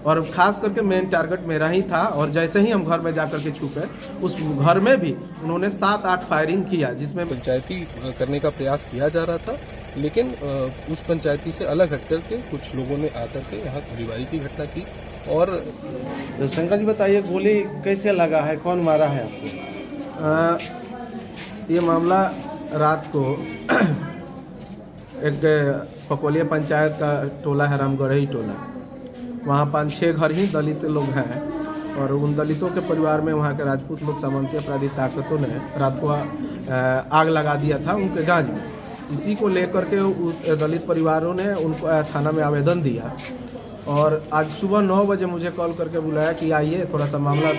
और ख़ास करके मेन टारगेट मेरा ही था। और जैसे ही हम घर में जा कर के छुपे, उस घर में भी उन्होंने 7-8 फायरिंग किया, जिसमें पंचायती करने का प्रयास किया जा रहा था, लेकिन उस पंचायती से अलग हटकर के कुछ लोगों ने आकर के यहाँ गोलीबारी की घटना की। और शंकर जी बताइए, गोली कैसे लगा है, कौन मारा है आपको? ये मामला रात को एक पकोलिया पंचायत का टोला है, रामगढ़ई टोला, वहाँ 5-6 घर ही दलित लोग हैं। और उन दलितों के परिवार में वहाँ के राजपूत लोग सामंती अपराधी ताकतों ने रात को आग लगा दिया था उनके गांज में। इसी को लेकर के उस दलित परिवारों ने उनको थाना में आवेदन दिया। और आज सुबह 9 बजे मुझे कॉल करके बुलाया कि आइए, थोड़ा सा मामला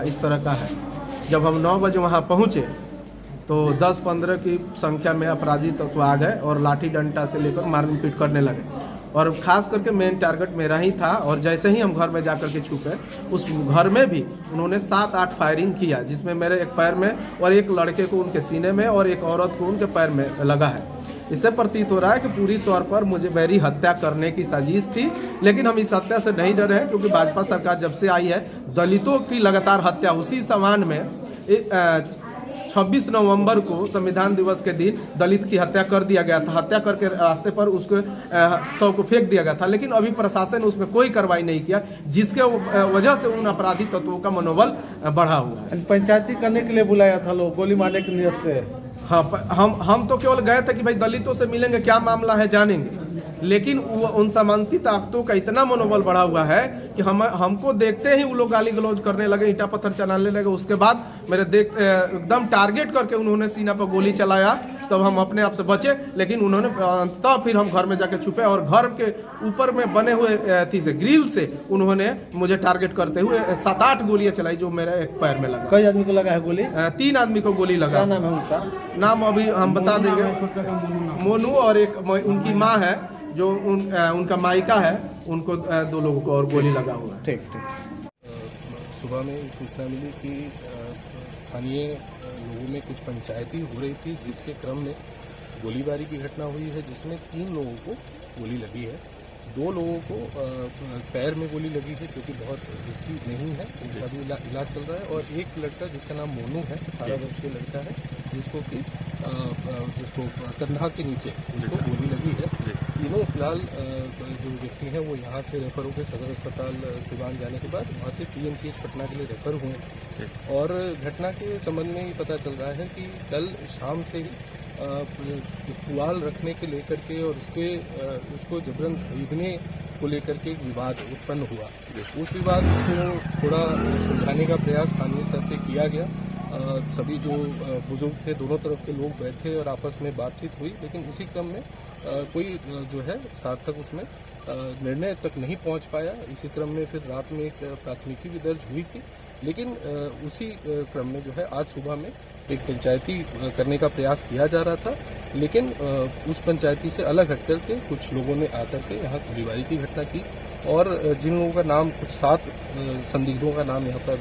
इस तरह का है। जब हम 9 बजे वहाँ पहुँचे तो 10-15 की संख्या में अपराधी तो आ गए और लाठी डंडा से लेकर मारपीट करने लगे। और ख़ास करके मेन टारगेट मेरा ही था। और जैसे ही हम घर में जा कर के छुपे, उस घर में भी उन्होंने 7-8 फायरिंग किया, जिसमें मेरे एक पैर में और एक लड़के को उनके सीने में और एक औरत को उनके पैर में लगा है। इससे प्रतीत हो रहा है कि पूरी तौर पर मुझे मेरी हत्या करने की साजिश थी। लेकिन हम इस हत्या से नहीं डरे हैं, क्योंकि भाजपा सरकार जब से आई है, दलितों की लगातार हत्या, उसी समान में 26 नवंबर को संविधान दिवस के दिन दलित की हत्या कर दिया गया था। हत्या करके रास्ते पर उसको शव को फेंक दिया गया था, लेकिन अभी प्रशासन ने उसमें कोई कार्रवाई नहीं किया, जिसके वजह से उन अपराधी तत्वों का मनोबल बढ़ा हुआ है। पंचायती करने के लिए बुलाया था लोग, गोली मारने की नियत से? हाँ, हम तो केवल गए थे कि भाई दलितों से मिलेंगे, क्या मामला है जानेंगे। लेकिन उन सामंती ताकतों का इतना मनोबल बढ़ा हुआ है कि हमको देखते ही वो लोग गाली गलौज करने लगे, ईंटा पत्थर चलाने लगे। उसके बाद मेरे एकदम टारगेट करके उन्होंने सीना पर गोली चलाया, तब हम अपने आप से बचे। लेकिन उन्होंने तब फिर हम घर में जाके छुपे और घर के ऊपर में बने हुए से ग्रिल से उन्होंने मुझे टारगेट करते हुए 7-8 गोलियां चलाई, जो मेरे एक पैर में लगा। कई आदमी को लगा है गोली? 3 आदमी को गोली लगा। क्या नाम है उनका? नाम अभी हम बता देंगे। मोनू और एक उनकी माँ है, जो उनका मायका है, उनको 2 लोगों को और गोली लगा हुआ है। ठीक। सुबह में सूचना मिली कि स्थानीय लोगों में कुछ पंचायती हो रही थी, जिसके क्रम में गोलीबारी की घटना हुई है, जिसमें 3 लोगों को गोली लगी है। 2 लोगों को पैर में गोली लगी है, जो कि बहुत रिस्की नहीं है, उसका भी इलाज चल रहा है। और एक लड़का जिसका नाम मोनू है, 18 वर्षीय लड़का है, जिसको कंधा के नीचे उसको गोली लगी है। तीनों फिलहाल जो व्यक्ति हैं वो यहाँ से रेफर होकर सदर अस्पताल सिवान जाने के बाद वहाँ से PMCH पटना के लिए रेफर हुए। और घटना के संबंध में ये पता चल रहा है कि कल शाम से ही पुआल रखने के लेकर के और उसको जबरन खरीदने को लेकर के एक विवाद उत्पन्न हुआ। उस विवाद को थोड़ा सुलझाने का प्रयास स्थानीय स्तर पर किया गया। सभी जो बुजुर्ग थे, दोनों तरफ के लोग बैठे और आपस में बातचीत हुई, लेकिन उसी क्रम में कोई जो है सार्थक उसमें निर्णय तक नहीं पहुंच पाया। इसी क्रम में फिर रात में एक प्राथमिकी भी दर्ज हुई थी, लेकिन उसी क्रम में जो है आज सुबह में एक पंचायती करने का प्रयास किया जा रहा था, लेकिन उस पंचायती से अलग हटकर के कुछ लोगों ने आकर के यहाँ गोलीबारी की घटना की। और जिन लोगों का नाम, कुछ 7 संदिग्धों का नाम यहाँ पर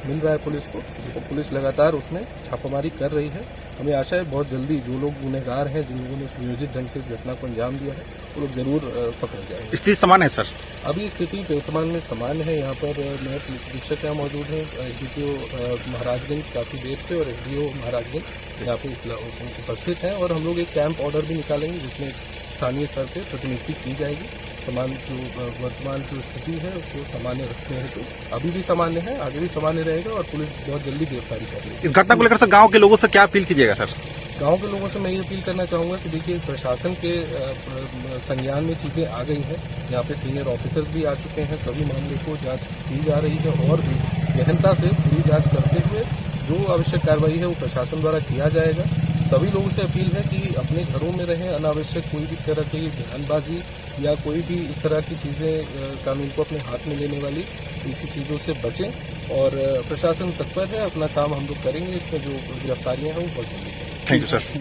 मिल रहा है पुलिस को, तो पुलिस लगातार उसमें छापामारी कर रही है। हमें आशा है बहुत जल्दी जो लोग गुनहगार हैं, जिन लोगों ने सुनियोजित ढंग से इस घटना को अंजाम दिया है, वो लोग जरूर पकड़े जाएंगे। स्थिति समान है सर? अभी स्थिति वर्तमान में समान है। यहाँ पर नए पुलिस अधीक्षक यहाँ मौजूद हैं, SDPO महाराजगंज काफ़ी देर से और SDO महाराजगंज यहाँ पे उपस्थित हैं। और हम लोग एक कैंप ऑर्डर भी निकालेंगे, जिसमें स्थानीय स्तर पर प्रतिनियुक्ति की जाएगी। समान जो वर्तमान जो स्थिति है उसको सामान्य रखते हैं, तो अभी भी सामान्य है, आगे भी सामान्य रहेगा और पुलिस बहुत जल्दी गिरफ्तारी करेगी। इस घटना को लेकर सर गांव के लोगों से क्या अपील कीजिएगा सर? गांव के लोगों से मैं ये अपील करना चाहूँगा कि देखिए, प्रशासन के संज्ञान में चीज़ें आ गई हैं। यहाँ पे सीनियर ऑफिसर्स भी आ चुके हैं, सभी मामले को जांच की जा रही है और भी गहनता से पूरी जांच करते हुए जो आवश्यक कार्रवाई है वो प्रशासन द्वारा किया जाएगा। सभी लोगों से अपील है कि अपने घरों में रहें, अनावश्यक कोई भी तरह की बयानबाजी या कोई भी इस तरह की चीज़ें कानून को अपने हाथ में लेने वाली इसी चीज़ों से बचें। और प्रशासन तत्पर है, अपना काम हम लोग करेंगे, इसमें जो गिरफ्तारियां हैं वो बहुत जल्दी। Thank you sir.